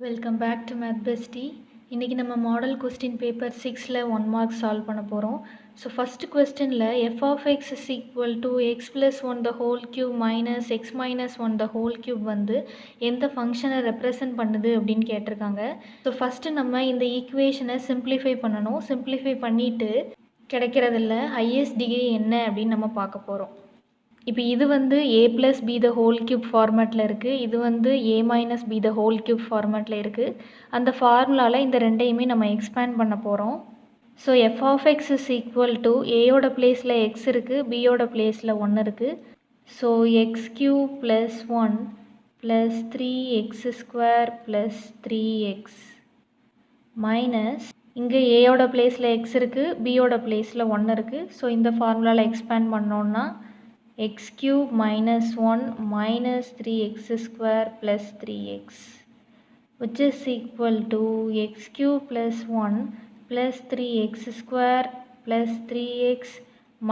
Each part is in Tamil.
Welcome back to math bestie. இன்றைக்கி நம்ம மாடல் கொஸ்டின் பேப்பர் 6ல் 1 மார்க் சால்வ் பண்ண போகிறோம். ஸோ ஃபஸ்ட் கொஸ்டினில் f of x is equal to x plus one the whole cube minus x minus one the whole cube வந்து எந்த ஃபங்க்ஷனை ரெப்ரசன்ட் பண்ணுது அப்படின்னு கேட்டிருக்காங்க. ஸோ ஃபஸ்ட்டு நம்ம இந்த ஈக்குவேஷனை சிம்ப்ளிஃபை பண்ணணும். சிம்ப்ளிஃபை பண்ணிவிட்டு கிடைக்கிறதில்ல ஹையஸ்ட் டிகிரி என்ன அப்படின்னு நம்ம பார்க்க போகிறோம். இப்போ இது வந்து a plus b the whole cube ஃபார்மேட்டில் இருக்குது. இது வந்து a minus b the whole cube ஃபார்மேட்டில் இருக்குது. அந்த ஃபார்முலாவில் இந்த ரெண்டையுமே நம்ம எக்ஸ்பேண்ட் பண்ண போகிறோம். So f of x is equal to ஏயோட பிளேஸில் எக்ஸ் இருக்குது, பியோட பிளேஸில் 1 இருக்குது. So x cube plus 1 plus 3x square plus 3x minus இங்கே ஏயோட பிளேஸில் எக்ஸ் இருக்குது, பியோட பிளேஸில் 1 இருக்குது. ஸோ இந்த ஃபார்முலாவில் எக்ஸ்பேண்ட் பண்ணோன்னா x cube minus 1 minus 3x square plus 3x which is equal to x cube plus 1 plus 3x square plus 3x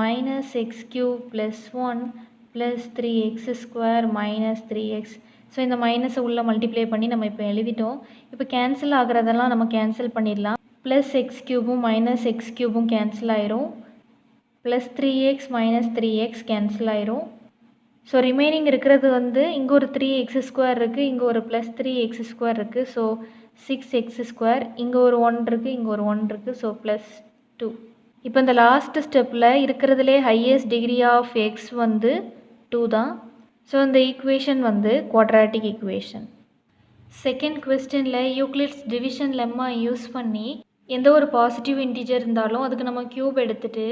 minus x cube plus 1 plus 3x square minus 3x. So இந்த மைனஸை உள்ள மல்டிப்ளை பண்ணி நம்ம இப்போ எழுதிட்டோம். இப்போ கேன்சல் ஆகிறதெல்லாம் நம்ம கேன்சல் பண்ணிடலாம். ப்ளஸ் எக்ஸ் க்யூபும் மைனஸ் எக்ஸ் க்யூபும் கேன்சல் ஆயிரும். Plus 3x minus 3x cancel ஆயிரும். ஸோ ரிமைனிங் இருக்கிறது வந்து இங்கே ஒரு 3x ஸ்கொயர் இருக்குது, இங்கே ஒரு ப்ளஸ் 3x ஸ்கொயர் இருக்குது. ஸோ 6x ஸ்கொயர், இங்கே ஒரு 1 இருக்குது, இங்கே ஒரு 1 இருக்குது. So plus 2. இப்போ இந்த லாஸ்ட் ஸ்டெப்பில் இருக்கிறதுலே ஹையஸ்ட் டிகிரி ஆஃப் எக்ஸ் வந்து 2 தான். ஸோ இந்த ஈக்குவேஷன் வந்து குவாட்ராட்டிக் ஈக்குவேஷன். செகண்ட் கொஸ்டினில் யூக்ளிட்ஸ் டிவிஷன் லெம்மா யூஸ் பண்ணி எந்த ஒரு பாசிட்டிவ் இன்டிஜர் இருந்தாலும் அதுக்கு நம்ம க்யூப் எடுத்துகிட்டு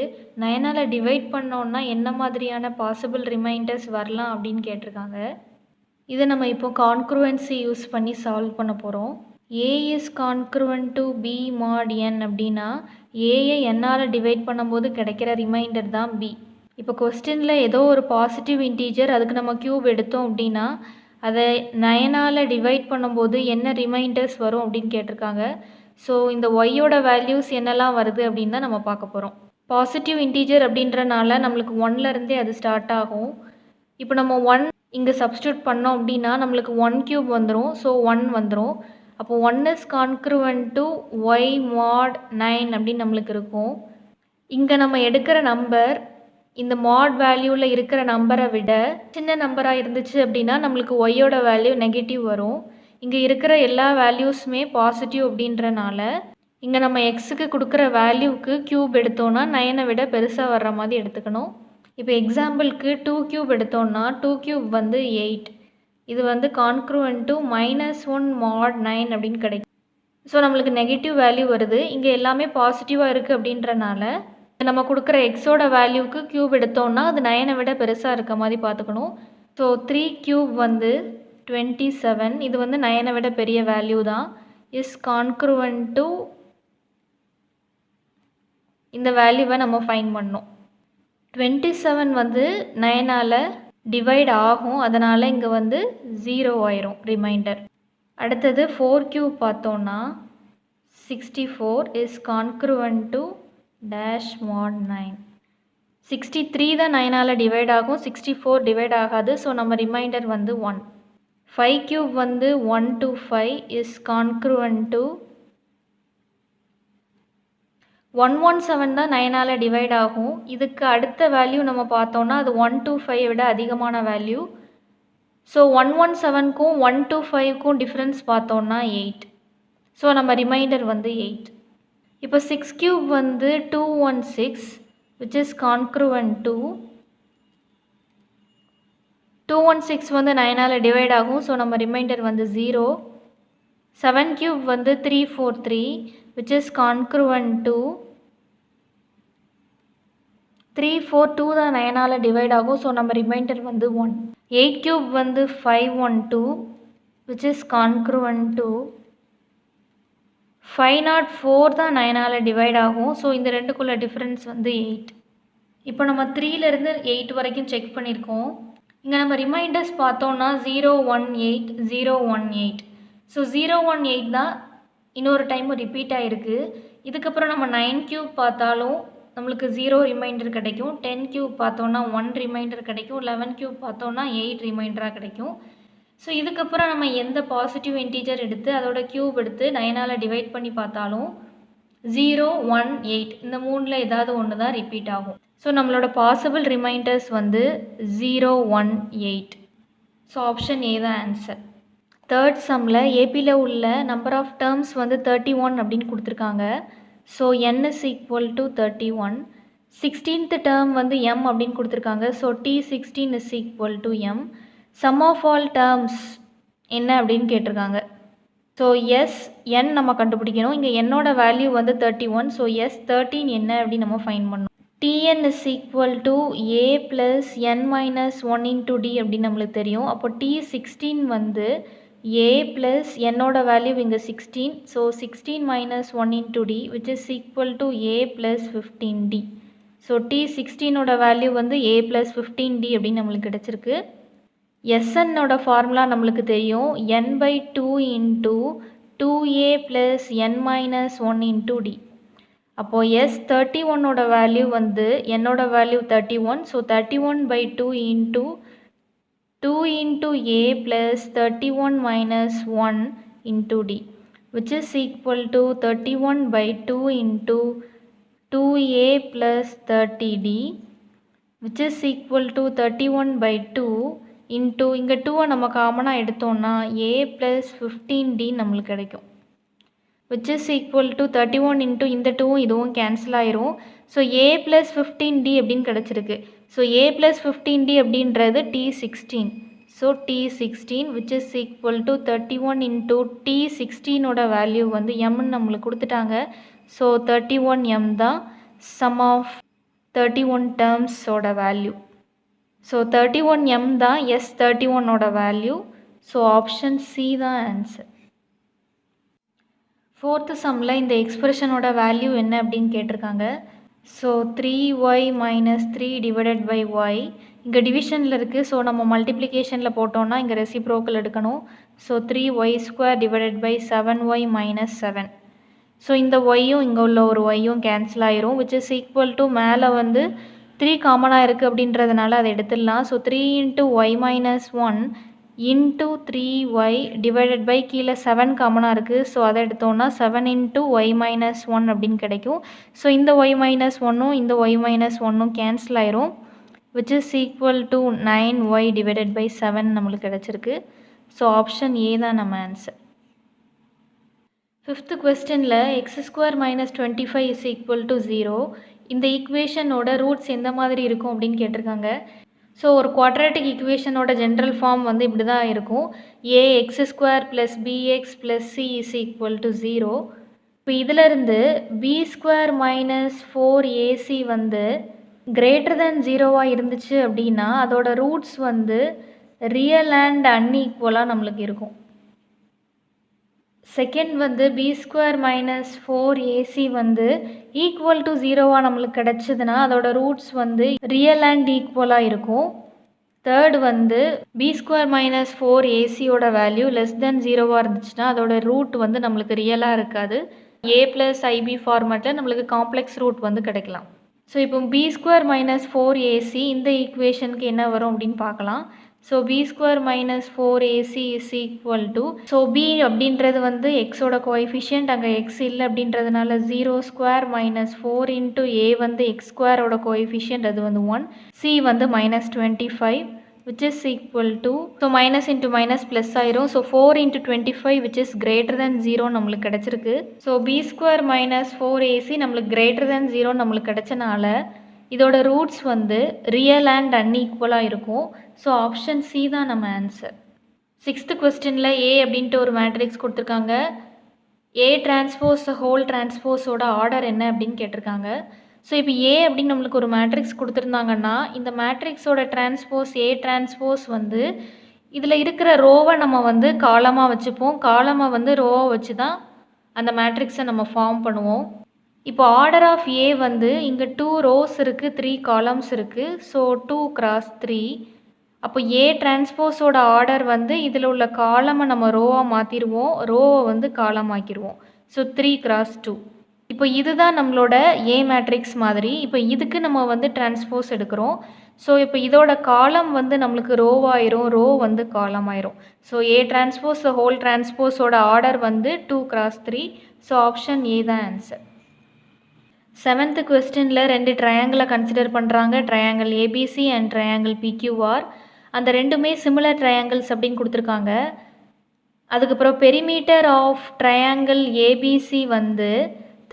9ஆல் டிவைட் பண்ணோன்னா என்ன மாதிரியான பாசிபிள் ரிமைண்டர்ஸ் வரலாம் அப்படின்னு கேட்டிருக்காங்க. இதை நம்ம இப்போ கான்க்ருவன்சி யூஸ் பண்ணி சால்வ் பண்ண போகிறோம். ஏ இஸ் கான்க்ருவன்ட் டு பி மாட் என் அப்படின்னா ஏயை என்னால் டிவைட் பண்ணும்போது கிடைக்கிற ரிமைண்டர் தான் பி. இப்போ கொஸ்டினில் ஏதோ ஒரு பாசிட்டிவ் இன்டிஜர் அதுக்கு நம்ம க்யூப் எடுத்தோம் அப்படின்னா அதை 9ஆல் டிவைட் பண்ணும்போது என்ன ரிமைண்டர்ஸ் வரும் அப்படின்னு கேட்டிருக்காங்க. ஸோ இந்த ஒய்யோட வேல்யூஸ் என்னெல்லாம் வருது அப்படின்னு தான் நம்ம பார்க்க போகிறோம். பாசிட்டிவ் இன்டீஜர் அப்படின்றனால நம்மளுக்கு 1லேருந்தே அது ஸ்டார்ட் ஆகும். இப்போ நம்ம 1 இங்கே சப்ஸ்டியூட் பண்ணோம் அப்படின்னா நம்மளுக்கு 1 கியூப் வந்துடும். ஸோ 1 வந்துடும். அப்போ 1 இஸ் கான்க்ருவன்ட் டு ஒய் மாட் 9 அப்படின்னு நம்மளுக்கு இருக்கும். இங்கே நம்ம எடுக்கிற நம்பர் இந்த மாட் வேல்யூவில் இருக்கிற நம்பரை விட சின்ன நம்பராக இருந்துச்சு அப்படின்னா நம்மளுக்கு ஒய்யோட வேல்யூ நெகட்டிவ் வரும். இங்கே இருக்கிற எல்லா வேல்யூஸுமே பாசிட்டிவ் அப்படின்றனால இங்கே நம்ம எக்ஸுக்கு கொடுக்குற வேல்யூவுக்கு க்யூப் எடுத்தோன்னா 9ஐ விட பெருசாக வர்ற மாதிரி எடுத்துக்கணும். இப்போ எக்ஸாம்பிளுக்கு 2 க்யூப் எடுத்தோன்னா 2 க்யூப் வந்து 8. இது வந்து கான்க்ருவன்ட் டு -1 மாட் 9 அப்படின்னு கிடைக்கும். ஸோ நம்மளுக்கு நெகட்டிவ் வேல்யூ வருது. இங்கே எல்லாமே பாசிட்டிவாக இருக்குது அப்படின்றனால நம்ம கொடுக்குற எக்ஸோட வேல்யூவுக்கு க்யூப் எடுத்தோன்னா அது 9ஐ விட பெருசாக இருக்க மாதிரி பார்த்துக்கணும். ஸோ 3 க்யூப் வந்து 27. இது வந்து 9ஐ விட பெரிய வேல்யூ தான். இஸ் கான்க்ருவன்ட் டு இந்த வேல்யூவை நம்ம ஃபைண்ட் பண்ணோம். 27 வந்து 9ஆல் டிவைட் ஆகும், அதனால் இங்கே வந்து 0 ஆயிரும் ரிமைண்டர். அடுத்தது 4 க்யூப் பார்த்தோன்னா 64 இஸ் கான்க்ருவன்ட் டு டேஷ் மாட் 9. 63 தான் 9ஆல் டிவைட் ஆகும், 64 டிவைட் ஆகாது. ஸோ நம்ம ரிமைண்டர் வந்து 1. 5 க்யூப் வந்து 1 to 5 இஸ் கான்க்ருவன்ட் டு 117 தான் 9ஆல் டிவைட் ஆகும். இதுக்கு அடுத்த வேல்யூ நம்ம பார்த்தோன்னா அது 1 to 5 விட அதிகமான வேல்யூ. ஸோ 117க்கும் 1 to 5க்கும் டிஃப்ரென்ஸ் பார்த்தோன்னா 8. ஸோ நம்ம ரிமைண்டர் வந்து 8. இப்போ 6 க்யூப் வந்து 216 விச் இஸ் கான்க்ருவன்ட் டு 216 வந்து 9ஆல் டிவைட் ஆகும். ஸோ நம்ம ரிமைண்டர் வந்து 0. 7 க்யூப் வந்து 343 விச் இஸ் கான்க்ருவன்ட் டு 342 தான் 9ஆல் டிவைட் ஆகும். ஸோ நம்ம ரிமைண்டர் வந்து 1. 8 க்யூப் வந்து 512 விச் இஸ் கான்க்ருவன்ட் டு 504 தான் 9ஆல் டிவைட் ஆகும். ஸோ இந்த ரெண்டுக்குள்ள டிஃப்ரென்ஸ் வந்து 8. இப்போ நம்ம 3லேருந்து 8 வரைக்கும் செக் பண்ணியிருக்கோம். இங்கே நம்ம ரிமைண்டர்ஸ் பார்த்தோன்னா 018 018. ஸோ 018 தான் இன்னொரு டைம் ரிப்பீட் ஆகிருக்கு. இதுக்கப்புறம் நம்ம 9 க்யூப் பார்த்தாலும் நம்மளுக்கு 0 ரிமைண்டர் கிடைக்கும். 10 க்யூப் பார்த்தோன்னா 1 ரிமைண்டர் கிடைக்கும். 11 க்யூப் பார்த்தோன்னா 8 ரிமைண்டராக கிடைக்கும். ஸோ இதுக்கப்புறம் நம்ம எந்த பாசிட்டிவ் இன்டீஜர் எடுத்து அதோட க்யூப் எடுத்து 9ஆல் டிவைட் பண்ணி பார்த்தாலும் 0, 1, 8 இந்த மூணில் ஏதாவது ஒன்று தான் ரிப்பீட் ஆகும். ஸோ நம்மளோட பாசிபிள் ரிமைண்டர்ஸ் வந்து 0, 1, 8. ஸோ ஆப்ஷன் ஏ தான் ஆன்சர். தேர்ட் சம்மில் ஏபியில் உள்ள நம்பர் ஆஃப் டேர்ம்ஸ் வந்து 31 அப்படின்னு கொடுத்துருக்காங்க. So n is equal to 31. 16th term வந்து m அப்படின்னு கொடுத்துருக்காங்க. So t16 is equal to m. sum of all terms என்ன அப்படின்னு கேட்டிருக்காங்க. ஸோ எஸ் n நம்ம கண்டுபிடிக்கணும். இங்கே என்னோட வேல்யூ வந்து 31. ஸோ எஸ் 13 என்ன அப்படின்னு நம்ம ஃபைண்ட் பண்ணணும். tn is equal to a plus n minus 1 into d அப்படின்னு நம்மளுக்கு தெரியும். அப்போ t16 வந்து a plus என்னோட வேல்யூ இங்கே 16. So 16 minus 1 into d which is equal to a plus 15d. So t16ஓட வேல்யூ வந்து a plus 15d அப்படின்னு நம்மளுக்கு கிடச்சிருக்கு. Snோட ஃபார்முலா நம்மளுக்கு தெரியும் n/2 into 2a plus n minus 1 into d. அப்போது S31ஓட வேல்யூ வந்து என்னோட value 31. So 31/2 into 2 into a plus 31 minus 1 into d which is equal to 31/2 into 2a plus 30d which is equal to 31/2 into இங்கே 2 நம்ம காமனாக எடுத்தோம்னா a plus 15d நம்மளுக்கு கிடைக்கும். which is equal to 31 into இந்த 2 இதுவும் கேன்சல் ஆயிரும். ஸோ a plus 15d அப்படின்னு கிடச்சிருக்கு. ஸோ a plus 15d அப்படின்றது t16. So t16 which is equal to 31 into t16ஓட வேல்யூ வந்து mன்னு நம்மளுக்கு கொடுத்துட்டாங்க. ஸோ 31m தான் sum of 31 termsோட வேல்யூ. ஸோ 31m தான் S31ஓட வேல்யூ. ஸோ ஆப்ஷன் சி தான் ஆன்சர். ஃபோர்த்து சம்மில் இந்த எக்ஸ்பிரஷனோட வேல்யூ என்ன அப்படின்னு கேட்டிருக்காங்க. So 3y minus 3 divided by y இங்கே டிவிஷனில் இருக்குது. ஸோ நம்ம மல்டிப்ளிகேஷனில் போட்டோம்னா இங்கே ரெசிப்ரோக்கல் எடுக்கணும். So 3y square divided by 7y minus 7. So இந்த ஒய்யும் இங்கே உள்ள ஒரு ஒய்யும் கேன்சல் ஆயிரும். which is equal to மேலே வந்து 3 காமனாக இருக்குது அப்படின்றதுனால அதை எடுத்துடலாம். So 3 into y minus 1 into 3y divided by கீழே 7 காமனாக இருக்குது. ஸோ அதை எடுத்தோன்னா 7 into y minus 1 அப்படின்னு கிடைக்கும். ஸோ இந்த y minus 1ம் இந்த y minus 1ம் கேன்சல் ஆயிரும். which is equal to 9y divided by 7 நம்மளுக்கு கிடச்சிருக்கு. ஸோ ஆப்ஷன் ஏ தான் நம்ம ஆன்சர். ஃபிஃப்த்து கொஸ்டினில் x² minus 25 is equal to 0. இந்த ஈக்குவேஷனோட ரூட்ஸ் எந்த மாதிரி இருக்கும் அப்படின்னு கேட்டிருக்காங்க. ஸோ ஒரு குவாட்ரேட்டிக் ஈக்குவேஷனோட ஜென்ரல் ஃபார்ம் வந்து இப்படி தான் இருக்கும். ax² plus bx plus c is equal to 0. இப்போ இதிலிருந்து b² minus 4ac வந்து கிரேட்டர் தென் 0வாக இருந்துச்சு அப்படின்னா அதோட ரூட்ஸ் வந்து ரியல் அண்ட் அன்ஈக்குவலாக நம்மளுக்கு இருக்கும். செகண்ட் வந்து b² minus 4ac வந்து ஈக்குவல் டு 0வாக நம்மளுக்கு கிடச்சிதுன்னா அதோட ரூட்ஸ் வந்து ரியல் அண்ட் ஈக்குவலாக இருக்கும். தேர்ட் வந்து b² minus 4acயோட வேல்யூ லெஸ் தென் 0வாக இருந்துச்சுன்னா அதோட ரூட் வந்து நம்மளுக்கு ரியலாக இருக்காது. a plus ib ஃபார்மேட்டில் நம்மளுக்கு காம்ப்ளெக்ஸ் ரூட் வந்து கிடைக்கலாம். ஸோ இப்போ b² minus 4ac இந்த ஈக்குவேஷனுக்கு என்ன வரும் அப்படின்னு பார்க்கலாம். So b² minus 4ac is equal to so b அப்படின்றது வந்து எக்ஸோட கோஎஃபிஷியன்ட் அங்கே எக்ஸ் இல்லை அப்படின்றதுனால 0² minus 4 into a வந்து x²ஓட கோஎஃபிஷியன்ட் அது வந்து 1. c வந்து minus 25 which is equal to so minus into minus plus ஆயிரும். So 4 into 25 which is greater than 0 நம்மளுக்கு கிடச்சிருக்கு. ஸோ b² minus 4ac நம்மளுக்கு greater than 0 நம்மளுக்கு கிடச்சனால இதோட ரூட்ஸ் வந்து ரியல் அண்ட் அன்ஈக்குவலாக இருக்கும். ஸோ ஆப்ஷன் சி தான் நம்ம ஆன்சர். சிக்ஸ்த்து கொஸ்டினில் ஏ அப்படின்ட்டு ஒரு மேட்ரிக்ஸ் கொடுத்துருக்காங்க. ஏ டிரான்ஸ்போஸ் ஹோல் டிரான்ஸ்போஸோட ஆர்டர் என்ன அப்படின்னு கேட்டிருக்காங்க. ஸோ இப்போ ஏ அப்படின்னு நம்மளுக்கு ஒரு மேட்ரிக்ஸ் கொடுத்துருந்தாங்கன்னா இந்த மேட்ரிக்ஸோட டிரான்ஸ்போஸ் ஏ டிரான்ஸ்போஸ் வந்து இதில் இருக்கிற ரோவை நம்ம வந்து காலமாக வச்சுப்போம். காலமாக வந்து ரோவை வச்சு தான் அந்த மேட்ரிக்ஸை நம்ம ஃபார்ம் பண்ணுவோம். இப்போ ஆர்டர் ஆஃப் ஏ வந்து இங்கே 2 ரோஸ் இருக்குது, 3 காலம்ஸ் இருக்குது. So 2 x 3. அப்போ ஏ டிரான்ஸ்போஸோட ஆர்டர் வந்து இதில் உள்ள காலமை நம்ம ரோவாக மாற்றிடுவோம், ரோவை வந்து காலம் ஆக்கிடுவோம். So 3 x 2. இப்போ இதுதான் நம்மளோட ஏ மேட்ரிக்ஸ் மாதிரி. இப்போ இதுக்கு நம்ம வந்து டிரான்ஸ்போஸ் எடுக்கிறோம். ஸோ இப்போ இதோட காலம் வந்து நம்மளுக்கு ரோவாயிரும், ரோ வந்து காலம் ஆயிரும். ஸோ ஏ டிரான்ஸ்போஸ் ஹோல் டிரான்ஸ்போஸோட ஆர்டர் வந்து 2x3. ஸோ ஆப்ஷன் ஏ தான் ஆன்சர். 7th கொஸ்டினில் 2 ட்ரையாங்கிளை கன்சிடர் பண்ணுறாங்க. Triangle ABC and triangle PQR. அந்த ரெண்டுமே சிமிலர் ட்ரையாங்கிள்ஸ் அப்படின்னு கொடுத்துருக்காங்க. அதுக்கப்புறம் பெரிமீட்டர் ஆஃப் ட்ரையாங்கிள் ஏபிசி வந்து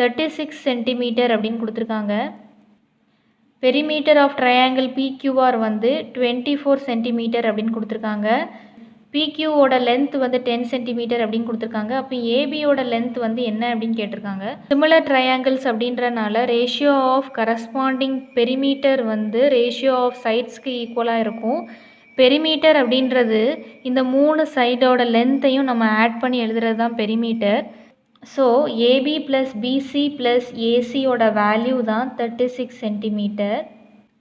36 சென்டிமீட்டர் அப்படின்னு கொடுத்துருக்காங்க. பெரிமீட்டர் ஆஃப் ட்ரையாங்கிள் பிக்யூஆர் வந்து 24 சென்டிமீட்டர் அப்படின்னு கொடுத்துருக்காங்க. பிக்யூவோட லென்த் வந்து 10 சென்டிமீட்டர் அப்படின்னு கொடுத்துருக்காங்க. அப்போ ஏபியோட லென்த் வந்து என்ன அப்படின்னு கேட்டிருக்காங்க. சிமிலர் ட்ரையாங்கிள்ஸ் அப்படின்றனால ரேஷியோ ஆஃப் கரஸ்பாண்டிங் பெரிமீட்டர் வந்து ரேஷியோ ஆஃப் சைட்ஸ்க்கு ஈக்குவலாக இருக்கும். பெரிமீட்டர் அப்படின்றது இந்த 3 சைடோட லென்த்தையும் நம்ம ஆட் பண்ணி எழுதுறது தான் perimeter. So AB plus BC plus ஏசியோட வேல்யூ தான் 36 சென்டிமீட்டர்.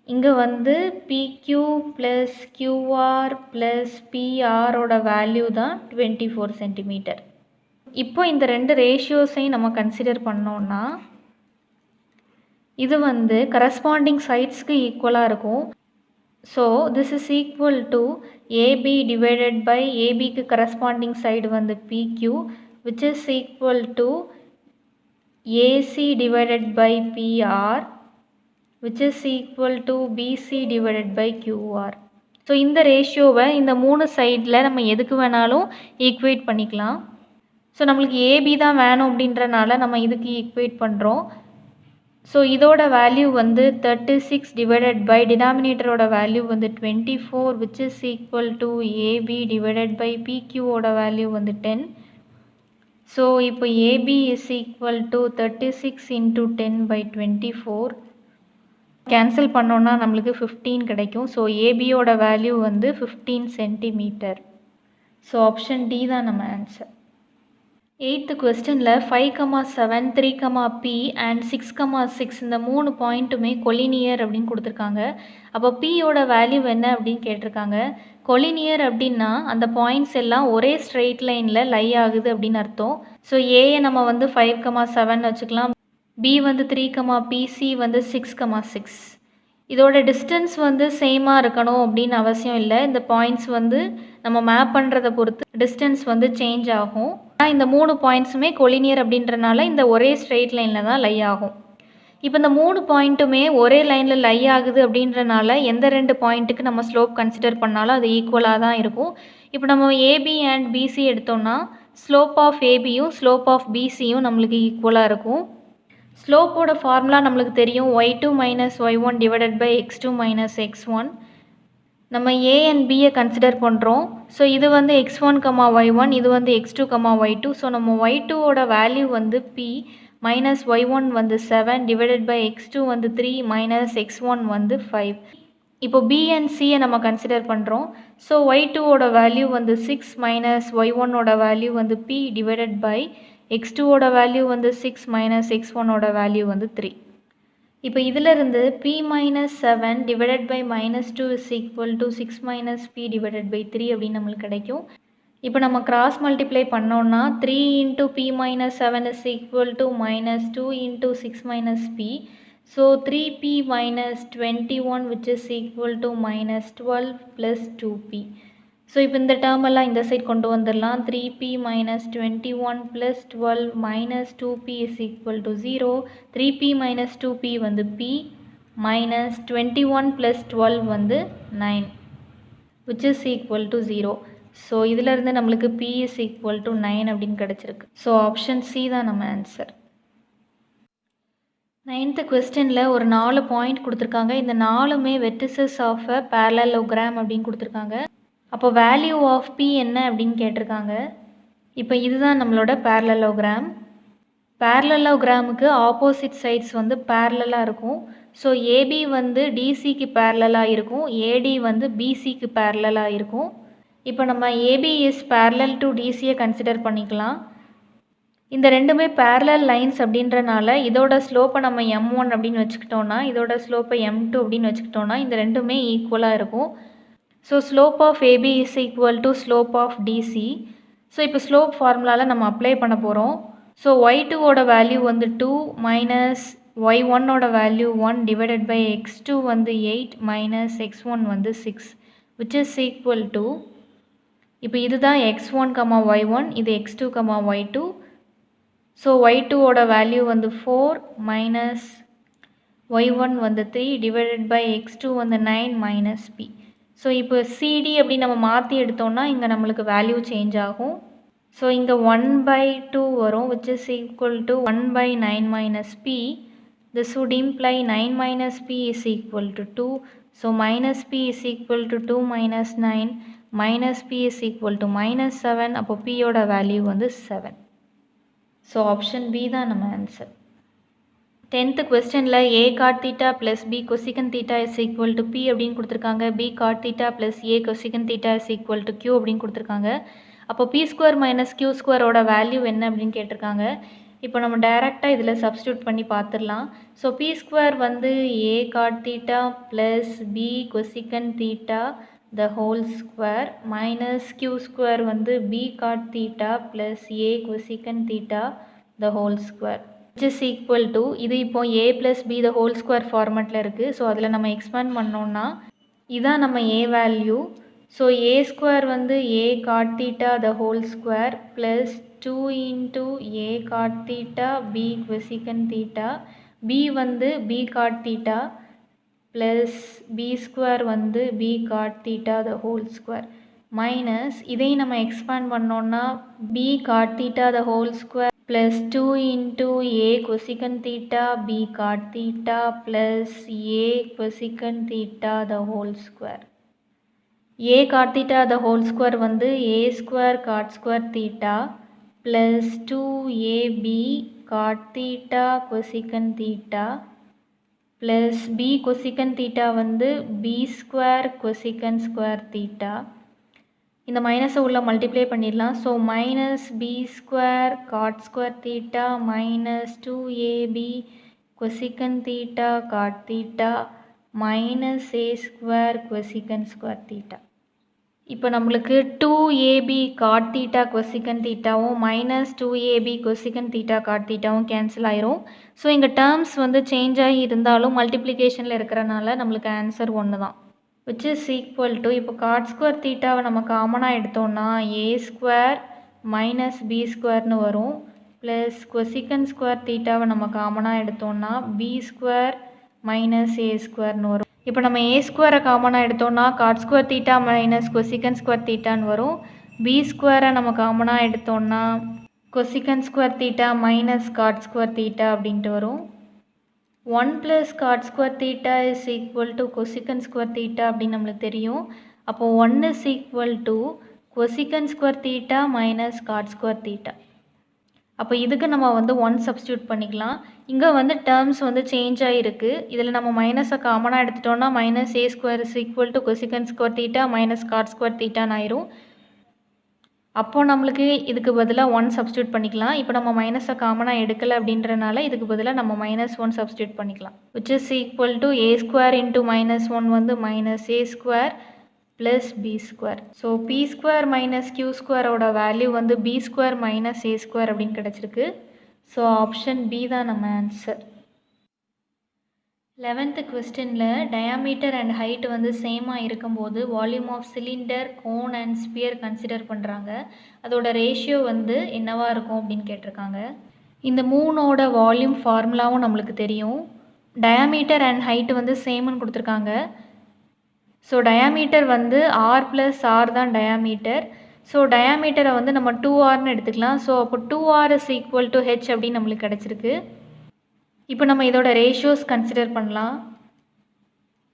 இங்கே வந்து பிக்யூ ப்ளஸ் கியூஆர் ப்ளஸ் பிஆரோட வேல்யூ தான் 24 சென்டிமீட்டர். இப்போ இந்த 2 ரேஷியோஸையும் நம்ம கன்சிடர் பண்ணோன்னா இது வந்து கரஸ்பாண்டிங் சைட்ஸ்க்கு ஈக்குவலாக இருக்கும். So this is equal to AB divided by ஏபிக்கு கரஸ்பாண்டிங் சைடு வந்து PQ which is equal to AC divided by PR which is equal to BC divided by QR. So இந்த ரேஷியோவை இந்த 3 சைடில் நம்ம எதுக்கு வேணாலும் ஈக்குவேட் பண்ணிக்கலாம். ஸோ நம்மளுக்கு ஏபி தான் வேணும் அப்படின்றனால நம்ம இதுக்கு ஈக்குவேட் பண்ணுறோம். ஸோ இதோட வேல்யூ வந்து 36 டிவைடட் பை டினாமினேட்டரோட வேல்யூ வந்து 24 which is equal to AB divided by PQவோட வேல்யூ வந்து 10. ஸோ இப்போ AB is equal to 36 into 10 by 24. Cancel பண்ணோன்னா நம்மளுக்கு 15 கிடைக்கும். ஸோ ஏபியோட வேல்யூ வந்து 15 சென்டிமீட்டர். ஸோ ஆப்ஷன் டி தான் நம்ம ஆன்சர். 8th கொஸ்டினில் 5,7, 3,P அண்ட் 6,6 இந்த 3 பாயிண்ட்டுமே கொலினியர் அப்படின்னு கொடுத்துருக்காங்க. அப்போ பியோட வேல்யூ என்ன அப்படின்னு கேட்டிருக்காங்க. கொலினியர் அப்படின்னா அந்த பாயிண்ட்ஸ் எல்லாம் ஒரே ஸ்ட்ரெயிட் லைனில் லை ஆகுது அப்படின்னு அர்த்தம். ஸோ ஏயை நம்ம வந்து 5,7 வச்சுக்கலாம். பி வந்து 3,P, சி வந்து 6,6. இதோட டிஸ்டன்ஸ் வந்து சேமாக இருக்கணும் அப்படின்னு அவசியம் இல்லை. இந்த பாயிண்ட்ஸ் வந்து நம்ம மேப் பண்ணுறதை பொறுத்து டிஸ்டன்ஸ் வந்து சேஞ்ச் ஆகும். ஆனால் இந்த 3 பாயிண்ட்ஸுமே கொலினியர் அப்படின்றனால இந்த ஒரே ஸ்ட்ரெயிட் லைனில் தான் லை ஆகும். இப்போ இந்த 3 பாயிண்ட்டுமே ஒரே லைனில் லை ஆகுது அப்படின்றனால எந்த 2 பாயிண்ட்டுக்கு நம்ம ஸ்லோப் கன்சிடர் பண்ணாலும் அது ஈக்குவலாக தான் இருக்கும். இப்போ நம்ம ஏபி அண்ட் பிசி எடுத்தோம்னா ஸ்லோப் ஆஃப் ஏபியும் ஸ்லோப் ஆஃப் பிசியும் நம்மளுக்கு ஈக்குவலாக இருக்கும். ஸ்லோப்போட ஃபார்முலா நம்மளுக்கு தெரியும், y2 minus y1 divided by x2 minus x1. நம்ம ஏ அண்ட் பியை கன்சிடர் பண்ணுறோம். ஸோ இது வந்து x1, y1, இது வந்து x2, y2. ஸோ நம்ம y2ஓட வேல்யூ வந்து p மைனஸ் y1 வந்து 7 டிவைடட் பை x2 வந்து 3 மைனஸ் x1 வந்து 5. இப்போ b அண்ட் சியை நம்ம கன்சிடர் பண்ணுறோம். ஸோ y2ஓட வேல்யூ வந்து 6 மைனஸ் y1ஓட வேல்யூ வந்து p டிவைடட் பை x2ஓட வேல்யூ வந்து 6 மைனஸ் x1ஓட வேல்யூ வந்து 3. இப்போ இதிலிருந்து p minus 7 divided by minus 2 is equal to 6 minus p divided by 3 அப்படின்னு நம்மளுக்கு கிடைக்கும். இப்போ நம்ம கிராஸ் மல்டிப்ளை பண்ணோன்னா 3 into p minus 7 is equal to minus 2 into 6 minus p. So 3p minus 21 which is equal to minus 12 plus 2p. So இப்போ இந்த டேர்ம் எல்லாம் இந்த சைட் கொண்டு வந்துடலாம். 3p minus 21 plus 12 minus 2p is equal to 0. 3p minus 2p வந்து p மைனஸ் 21 ப்ளஸ் 12 வந்து 9 which is equal to 0. So இதிலிருந்து நம்மளுக்கு p is equal to 9 அப்படின்னு கிடச்சிருக்கு. ஸோ ஆப்ஷன் சி தான் நம்ம ஆன்சர். 9th கொஸ்டினில் ஒரு 4 பாயிண்ட் கொடுத்துருக்காங்க. இந்த 4மே வெர்டிசஸ் ஆஃப் அ பேரலலோகிராம் அப்படின்னு கொடுத்துருக்காங்க. அப்போ வேல்யூ ஆஃப் p என்ன அப்படின்னு கேட்டிருக்காங்க. இப்போ இதுதான் நம்மளோட பேரலலோகிராம். பேரலலோகிராமுக்கு ஆப்போசிட் சைட்ஸ் வந்து பேரலாக இருக்கும். ஸோ ஏபி வந்து டிசிக்கு பேரலாக இருக்கும், ஏடி வந்து பிசிக்கு பேரலாக இருக்கும். இப்போ நம்ம ஏபி இஸ் பேரலல் டு டிசியை கன்சிடர் பண்ணிக்கலாம். இந்த ரெண்டுமே பேரலல் லைன்ஸ் அப்படின்றனால இதோட ஸ்லோப்பை நம்ம m1 அப்படின்னு வச்சுக்கிட்டோன்னா இதோட ஸ்லோப்பை m2 அப்படின்னு வச்சுக்கிட்டோன்னா இந்த ரெண்டுமே ஈக்குவலாக இருக்கும். So slope of AB is equal to slope of DC. So இப்போ ஸ்லோப் ஃபார்முலாவில் நம்ம அப்ளை பண்ண போகிறோம். ஸோ y2ஓட வேல்யூ வந்து 2 மைனஸ் y1 ஓட வேல்யூ 1 டிவைடட் பை x2 வந்து 8 மைனஸ் x1 வந்து 6 which is equal to இப்போ இதுதான் x1, y1, இது x2, y2. ஸோ y2 ஓட வேல்யூ வந்து 4 மைனஸ் y1 வந்து 3 டிவைடட் பை x2 வந்து 9 மைனஸ் p. ஸோ இப்போ cd அப்படி நம்ம மாற்றி எடுத்தோம்னா இங்கே நம்மளுக்கு வேல்யூ சேஞ்ச் ஆகும். ஸோ இங்கே 1/2 வரும் which is equal to 1/9 minus p. This would imply 9 minus p is equal to 2. So minus p is equal to 2 minus 9 minus p is equal to minus 7. அப்போ p ஓட வேல்யூ வந்து 7. ஸோ ஆப்ஷன் பி தான் நம்ம ஆன்சர். 10th கொஸ்டினில் a cot theta plus b cosecant theta is equal to p அப்படின்னு கொடுத்துருக்காங்க. b cot theta plus a cosecant theta is equal to q அப்படின்னு கொடுத்துருக்காங்க. அப்போ p ஸ்கொயர் மைனஸ் q ஸ்கொயரோட வேல்யூ என்ன அப்படின்னு கேட்டிருக்காங்க. இப்போ நம்ம டைரெக்டாக இதில் சப்ஸ்டியூட் பண்ணி பார்த்துடலாம். ஸோ p ஸ்கொயர் வந்து a cot theta plus b cosecant theta the whole square minus q square வந்து b cot theta plus a cosecant theta the whole square which is equal to இது இப்போ a plus b the whole square ஃபார்மெட்டில் இருக்குது. ஸோ அதில் நம்ம எக்ஸ்பேண்ட் பண்ணோம்னா இதான் நம்ம a value. So a square வந்து a cot theta the whole square plus 2 into a cot theta b cosecant theta b வந்து b cot theta plus b square வந்து b cot theta the whole square minus இதையும் நம்ம எக்ஸ்பேண்ட் பண்ணோம்னா b cot theta the whole square plus 2 into a cosecant theta b cot theta plus a cosecant theta the whole square. a cot theta the whole square வந்து a square cot square theta plus 2ab cot theta cosecant theta plus b cosecant theta வந்து b square cosecant square theta. இந்த மைனஸை உள்ள மல்டிப்ளை பண்ணிடலாம். So minus B square cot square theta minus 2ab cosecant theta cot theta minus A square cosecant square theta. இப்போ நம்மளுக்கு 2ab காட் தீட்டா கொசிகன் தீட்டாவும் minus 2ab cosecant theta cot தீட்டாவும் கேன்சல் ஆயிரும். ஸோ இங்கே டேர்ம்ஸ் வந்து சேஞ்ச் ஆகி இருந்தாலும் மல்டிப்ளிகேஷனில் இருக்கிறனால நம்மளுக்கு ஆன்சர் ஒன்று தான். which is equal to இப்போ காட் ஸ்கொயர் தீட்டாவை நம்ம காமனாக எடுத்தோம்னா ஏ ஸ்கொயர் மைனஸ் பி ஸ்கொயர்னு வரும். ப்ளஸ் கொசிகன் ஸ்கொயர் தீட்டாவை நம்ம காமனாக எடுத்தோம்னா பி ஸ்கொயர் மைனஸ் ஏ ஸ்கொயர்னு வரும். இப்போ நம்ம ஏ ஸ்கொயரை காமனாக எடுத்தோம்னா cot square theta minus cosecant square theta வரும். பி ஸ்கொயரை நம்ம காமனாக எடுத்தோம்னா cosecant square theta minus cot square theta அப்படின்ட்டு வரும். 1 plus cot square theta is equal to cosecant square theta அப்படின்னு நம்மளுக்கு தெரியும். அப்போ 1 is equal to cosecant square theta minus cot square theta. அப்போ இதுக்கு நம்ம வந்து 1 சப்ஸ்டியூட் பண்ணிக்கலாம். இங்கே வந்து டேர்ம்ஸ் வந்து சேஞ்ச் ஆகிருக்கு. இதில் நம்ம மைனஸை காமனாக எடுத்துட்டோம்னா minus A square is equal to cosecant square theta minus cot square தீட்டான்னு ஆயிரும். அப்போது நம்மளுக்கு இதுக்கு பதிலாக 1 சப்ஸ்டியூட் பண்ணிக்கலாம். இப்போ நம்ம மைனஸை காமனாக எடுக்கலை அப்படின்றனால இதுக்கு பதிலாக நம்ம -1 சப்ஸ்டியூட் பண்ணிக்கலாம். which is equal to a square into -1 வந்து minus A square plus B square. So B square minus Q ஸ்கொயரோட வேல்யூ வந்து B square minus A square அப்படின்னு கிடச்சிருக்கு. ஸோ ஆப்ஷன் பி தான் நம்ம ஆன்சர். 11th கொஸ்டினில் டயாமீட்டர் அண்ட் ஹைட் வந்து சேமாக இருக்கும்போது volume of cylinder cone and sphere consider பண்ணுறாங்க. அதோட ரேஷியோ வந்து என்னவாக இருக்கும் அப்படின்னு கேட்டிருக்காங்க. இந்த மூணோட வால்யூம் ஃபார்முலாவும் நம்மளுக்கு தெரியும். டயாமீட்டர் அண்ட் ஹைட் வந்து சேம்னு கொடுத்துருக்காங்க. ஸோ டயாமீட்டர் வந்து ஆர் ப்ளஸ் ஆர் தான் டயாமீட்டர். ஸோ டயாமீட்டரை வந்து நம்ம 2r எடுத்துக்கலாம். ஸோ அப்போ 2r is equal to H அப்படின்னு நம்மளுக்கு கிடச்சிருக்கு. இப்போ நம்ம இதோட ரேஷியோஸ் கன்சிடர் பண்ணலாம்.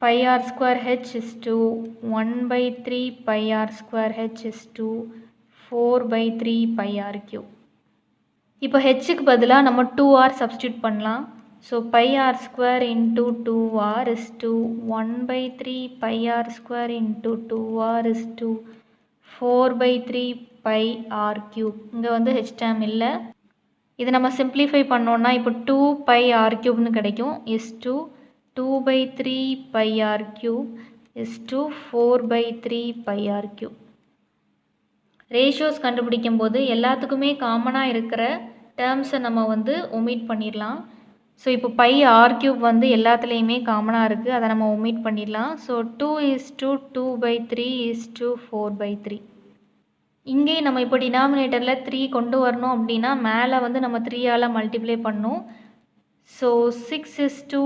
Pi r square h is to 1/3 pi r square h is to 4/3 pi r cube. இப்போ ஹெச்சுக்கு பதிலாக நம்ம 2r சப்ஸ்டியூட் பண்ணலாம். So pi r square into 2r is to 1/3 pi r square into 2r is to 4/3 pi r cube. இங்கே வந்து ஹெச் டேம் இல்லை. இதை நம்ம சிம்ப்ளிஃபை பண்ணோன்னா இப்போ 2 பை ஆர் கியூப்னு கிடைக்கும். Is to 2/3 pi r cube is to 4/3 pi r cube. Ratios கண்டுபிடிக்கும் போது எல்லாத்துக்குமே காமனாக இருக்கிற டேர்ம்ஸை நம்ம வந்து ஒமிட் பண்ணிடலாம். ஸோ இப்போ பை ஆர் கியூப் வந்து எல்லாத்துலேயுமே காமனாக இருக்குது, அதை நம்ம ஒமிட் பண்ணிடலாம். ஸோ 2:2/3 இங்கேயும் நம்ம இப்போ டினாமினேட்டரில் 3 கொண்டு வரணும் அப்படின்னா மேலே வந்து நம்ம 3ஆல் மல்டிப்ளை பண்ணணும். ஸோ 6:2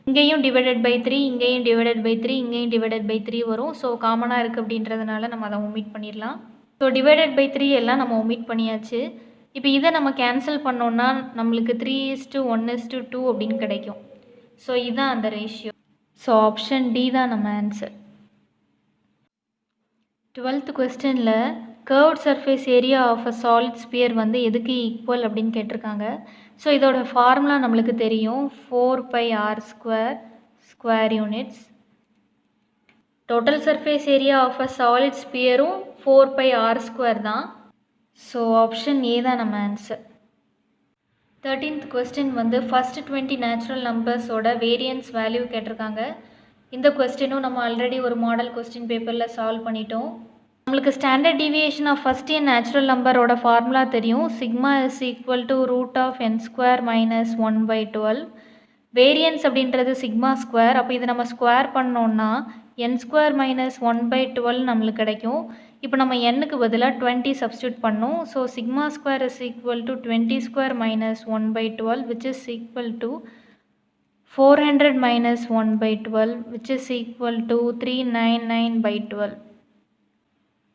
இங்கேயும் டிவைடட் பை 3, இங்கேயும் டிவைடட் பை 3, இங்கேயும் டிவைடட் பை 3 வரும். ஸோ காமனாக இருக்குது அப்படின்றதுனால நம்ம அதை ஒமிட் பண்ணிடலாம். ஸோ டிவைடட் பை 3 எல்லாம் நம்ம ஒமிட் பண்ணியாச்சு. இப்போ இதை நம்ம கேன்சல் பண்ணோன்னா நம்மளுக்கு 3:1:2 அப்படின்னு கிடைக்கும். ஸோ இதுதான் அந்த ரேஷியோ. ஸோ ஆப்ஷன் டி தான் நம்ம ஆன்சர். 12th கொஸ்டினில் curved surface area of a solid sphere வந்து எதுக்கு ஈக்குவல் அப்படின்னு கேட்டிருக்காங்க. ஸோ இதோட ஃபார்முலா நம்மளுக்கு தெரியும், 4πr² square units. Total surface area of a solid ஸ்பியரும் 4πr² தான். ஸோ ஆப்ஷன் ஏ தான் நம்ம ஆன்சர். 13th கொஸ்டின் வந்து ஃபஸ்ட் 20 நேச்சுரல் நம்பர்ஸோட வேரியன்ஸ் வேல்யூ கேட்டிருக்காங்க. இந்த கொஸ்டினும் நம்ம ஆல்ரெடி ஒரு மாடல் கொஸ்டின் பேப்பரில் சால்வ் பண்ணிட்டோம். நம்மளுக்கு standard deviation of first n natural நம்பரோட ஃபார்முலா தெரியும், sigma is equal to √n² - 1/12. Variance அப்படின்றது சிக்மா ஸ்கொயர். அப்போ இதை நம்ம ஸ்கொயர் பண்ணோன்னா n² - 1/12 நம்மளுக்கு கிடைக்கும். இப்போ நம்ம n-க்கு பதிலாக 20 சப்ஸ்டியூட் பண்ணோம். So sigma square is equal to 20² - 1/12 which is equal to 400 - 1/12 which is equal to 399/12.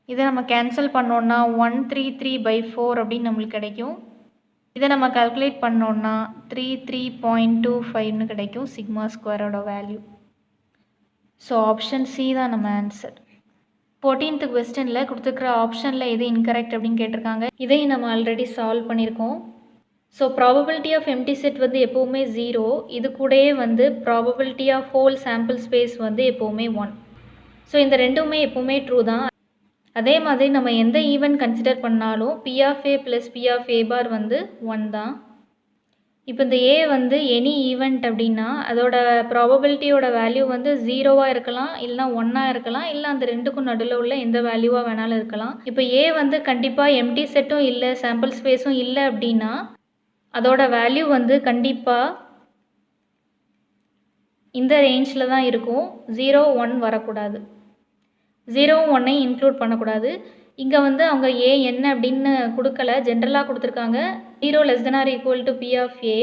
இதை நம்ம கேன்சல் பண்ணோன்னா 133/4 அப்படின்னு நம்மளுக்கு கிடைக்கும். இதை நம்ம கால்குலேட் பண்ணோன்னா 33.25ன்னு கிடைக்கும் சிக்மா ஸ்கொயரோட வேல்யூ. ஸோ ஆப்ஷன் சி தான் நம்ம ஆன்சர். 14th கொஸ்டினில் கொடுத்துருக்குற ஆப்ஷனில் எது இன்கரெக்ட் அப்படின்னு கேட்டிருக்காங்க. இதையும் நம்ம ஆல்ரெடி சால்வ் பண்ணியிருக்கோம். So probability of empty set வந்து எப்போவுமே 0, இது கூடயே வந்து probability of whole sample space வந்து எப்போவுமே 1. ஸோ இந்த ரெண்டுமே எப்போவுமே ட்ரூ தான். அதே மாதிரி நம்ம எந்த ஈவெண்ட் கன்சிடர் பண்ணாலும் P of A plus P of A bar வந்து 1 தான். இப்போ இந்த A வந்து எனி ஈவெண்ட் அப்படின்னா அதோட ப்ராபபிலிட்டியோட வேல்யூ வந்து 0வாக இருக்கலாம், இல்லைனா 1ஆக இருக்கலாம், இல்லை அந்த ரெண்டுக்கும் நடுவில் உள்ள எந்த வேல்யூவாக வேணாலும் இருக்கலாம். இப்போ A வந்து கண்டிப்பாக எம்டி செட்டும் இல்லை, சாம்பிள் ஸ்பேஸும் இல்லை அப்படின்னா அதோட வேல்யூ வந்து கண்டிப்பாக இந்த ரேஞ்சில் தான் இருக்கும். 0, 1 வரக்கூடாது, 0, 1ஐயும் இன்க்ளூட் பண்ணக்கூடாது. இங்கே வந்து அவங்க ஏ என்ன அப்படின்னு கொடுக்கல, ஜென்ரலாக கொடுத்துருக்காங்க. 0 <= P ஆஃப் A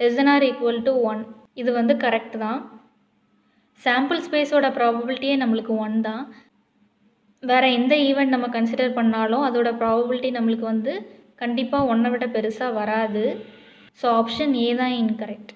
<= 1. இது வந்து கரெக்ட் தான். சாம்பிள் ஸ்பேஸோட ப்ராபபிலிட்டியே நம்மளுக்கு 1 தான். வேறு எந்த ஈவெண்ட் நம்ம கன்சிடர் பண்ணாலும் அதோட ப்ராபபிலிட்டி நம்மளுக்கு வந்து கண்டிப்பாக 1ஐ விட பெருசாக வராது. ஸோ ஆப்ஷன் ஏ தான் இன்கரெக்ட்.